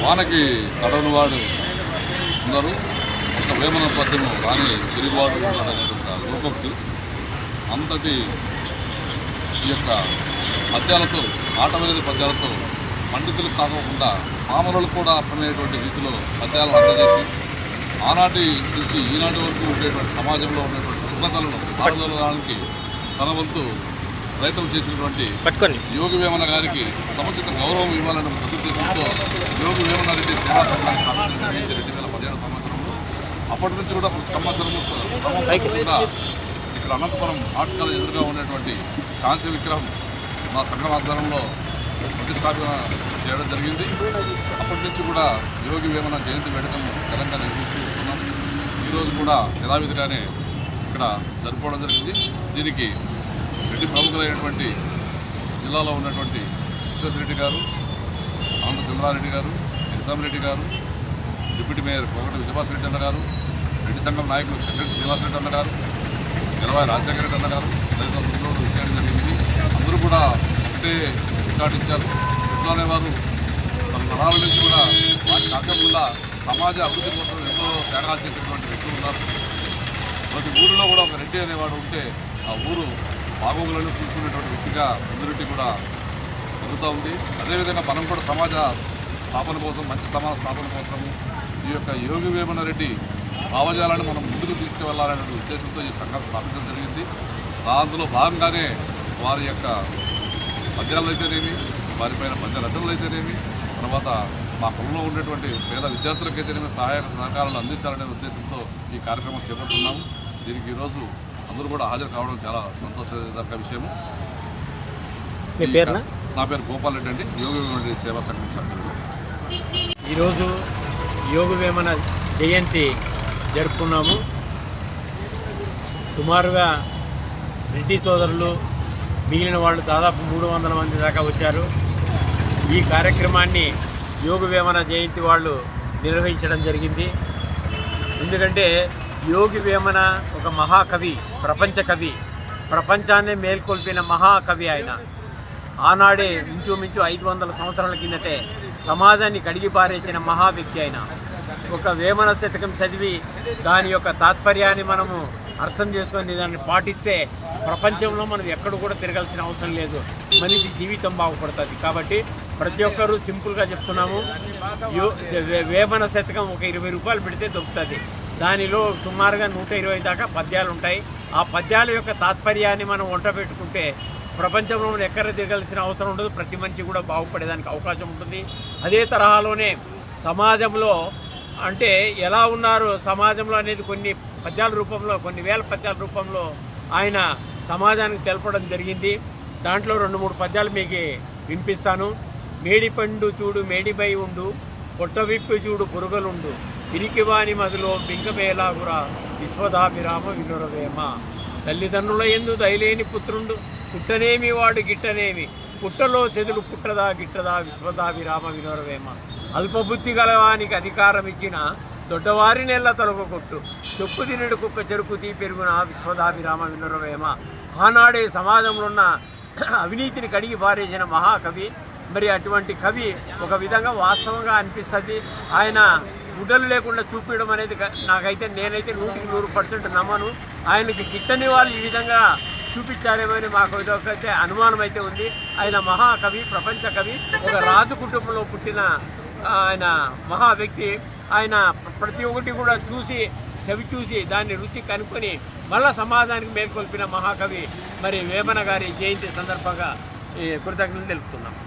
వానకి తడవనివాడు ఉన్నారు. ఒక వేమన పద్యము రాని తిరుగువాడు అనేటువంటి రూపక్తి అంతటి ఈ యొక్క పద్యాలతో ఆటవేది పద్యాలతో పండితులు కాకుండా పామరులు కూడా అర్థమయ్యేటువంటి రీతిలో పద్యాలను అందజేసి ఆనాటి నుంచి ఈనాటి వరకు ఉండేటువంటి సమాజంలో ఉండేటువంటి రుగ్మతలను పారదోలడానికి తన వంతు ప్రయత్నం చేసినటువంటి యోగి వేమన గారికి సముచిత గౌరవం ఇవ్వాలనే సదుద్దేశంతో యోగి వేమన రెడ్డి సేవా సంఘాన్ని స్థాపించడం 2017 సంవత్సరంలో. అప్పటి నుంచి కూడా ప్రతి సంవత్సరం కూడా ఇక్కడ అనంతపురం ఆర్ట్స్ కాలేజ్ ఎదురుగా ఉన్నటువంటి కాంస్య విగ్రహం మా సంఘం ఆధ్వర్యంలో ప్రతిష్టాపన చేయడం జరిగింది. అప్పటి నుంచి కూడా యోగి వేమన జయంతి వేడుకలను ఘనంగా నిర్వహిస్తున్నాం. ఈరోజు కూడా యథావిధిగానే ఇక్కడ జరుపుకోవడం జరిగింది. దీనికి రెడ్డి ప్రముఖులైనటువంటి జిల్లాలో ఉన్నటువంటి విశ్వేశ్వరరెడ్డి గారు, ఆనంద చంద్రారెడ్డి గారు, నిజాంరెడ్డి గారు, డిప్యూటీ మేయర్ కోగటి విజయభాస్కర్ అన్న గారు, రెడ్డి సంఘం నాయకులు కట్టెంటి శ్రీనివాసరెడ్డి అన్న గారు, నిలవాయి రాజశేఖర రెడ్డి అన్న గారు తదితరులు చేయడం జరిగింది. అందరూ కూడా ఒకటే రికార్డు ఇచ్చారు. రెడ్లు వారు తన తరాల నుంచి కూడా వాటి కాకుండా సమాజ అభివృద్ధి కోసం ఎంతో త్యాగాలు చేసేటువంటి వ్యక్తులు ఉన్నారు. ప్రతి ఊరిలో కూడా ఒక రెడ్డి అనేవాడు ఉంటే ఆ ఊరు బాగోగులను చూసుకునేటువంటి వ్యక్తిగా ముందురెడ్డి కూడా జరుగుతూ ఉంది. అదేవిధంగా మనం కూడా సమాజ స్థాపన కోసం, మంచి సమాజ స్థాపన కోసం ఈ యొక్క యోగి వేమన రెడ్డి భావజాలను మనం ముందుకు తీసుకువెళ్లాలనే ఉద్దేశంతో ఈ సంఘం స్థాపించడం జరిగింది. అందులో భాగంగానే వారి యొక్క పద్యాలు అయితేనేమి, వారిపైన పద్య రచనలు అయితేనేమి, తర్వాత మా కులంలో ఉండేటువంటి పేద విద్యార్థులకైతేనేమి సహాయక సహకారాలు అందించాలనే ఉద్దేశంతో ఈ కార్యక్రమం చేపడుతున్నాము. దీనికి ఈరోజు అందరూ కూడా హాజరు కావడం చాలా సంతోషదాయక విషయము. నా పేరు గోపాల్ రెడ్డి అండి, యోగి వేమన రెడ్డి సేవా సంఘం సభ్యులు. ఈరోజు యోగి వేమన జయంతి జరుపుకున్నాము. సుమారుగా రెడ్డి సోదరులు మిగిలిన వాళ్ళు దాదాపు 300 మంది దాకా వచ్చారు. ఈ కార్యక్రమాన్ని యోగి వేమన జయంతి వాళ్ళు నిర్వహించడం జరిగింది. ఎందుకంటే యోగి వేమన ఒక మహాకవి, ప్రపంచ కవి, ప్రపంచాన్నే మేల్కొల్పిన మహాకవి. ఆయన ఆనాడే ఇంచుమించు 500 సంవత్సరాల కిందటే సమాజాన్ని కడిగి పారేసిన మహా వ్యక్తి. ఆయన ఒక వేమన శతకం చదివి దాని యొక్క తాత్పర్యాన్ని మనము అర్థం చేసుకొని దాన్ని పాటిస్తే ప్రపంచంలో మనం ఎక్కడ కూడా తిరగాల్సిన అవసరం లేదు, మనిషి జీవితం బాగుపడుతుంది. కాబట్టి ప్రతి ఒక్కరూ సింపుల్గా చెప్తున్నాము, వేమన శతకం ఒక 20 రూపాయలు పెడితే దొరుకుతుంది. దానిలో సుమారుగా 120 దాకా పద్యాలు ఉంటాయి. ఆ పద్యాల యొక్క తాత్పర్యాన్ని మనం వంట పెట్టుకుంటే ప్రపంచంలో మనం ఎక్కడ తిరగాల్సిన అవసరం ఉండదు, ప్రతి మనిషి కూడా బాగుపడేదానికి అవకాశం ఉంటుంది. అదే తరహాలోనే సమాజంలో అంటే ఎలా ఉన్నారు సమాజంలో అనేది కొన్ని పద్యాల రూపంలో, కొన్ని వేల పద్యాల రూపంలో ఆయన సమాజానికి తెలపడం జరిగింది. దాంట్లో 2-3 పద్యాలు మీకు వినిపిస్తాను. మేడిపండు చూడు మేడిపై ఉండు, పొట్టవిప్పి చూడు పురుగులుండు, పిరికివాని మదిలో బింకమేలాగురా విశ్వదాభిరామ వినురవేమ. తల్లిదండ్రుల యందు దయలేని పుత్రుండు, పుట్టనేమి వాడు గిట్టనేమి, పుట్టలో చెదులు పుట్టదా గిట్టదా విశ్వదాభిరామ వినురవేమ. అల్పబుద్ధి గలవానికి అధికారం ఇచ్చిన దొడ్డవారి నెల్ల తొలగొట్టు, చెప్పు తినడు కుక్క చెరుకు తీ పెరుగున విశ్వదాభిరామ వినురవేమ. ఆనాడే సమాజంలో ఉన్న అవినీతిని కడిగి పారేసిన మహాకవి. మరి అటువంటి కవి ఒక విధంగా వాస్తవంగా అనిపిస్తుంది. ఆయన గుడ్డలు లేకుండా చూపించడం అనేది నాకైతే నేనైతే 100% నమ్మను. ఆయనకి గిట్టని వాళ్ళు ఈ విధంగా చూపించారేమో అని మాకు ఇదొకైతే అనుమానం అయితే ఉంది. ఆయన మహాకవి, ప్రపంచ కవి, ఒక రాజు కుటుంబంలో పుట్టిన ఆయన మహా వ్యక్తి. ఆయన ప్రతి ఒక్కటి కూడా చూసి చవి చూసి దాన్ని రుచి కనుక్కొని మళ్ళా సమాజానికి మేల్కొల్పిన మహాకవి. మరి వేమన గారి జయంతి సందర్భంగా కృతజ్ఞతలు తెలుపుతున్నాం.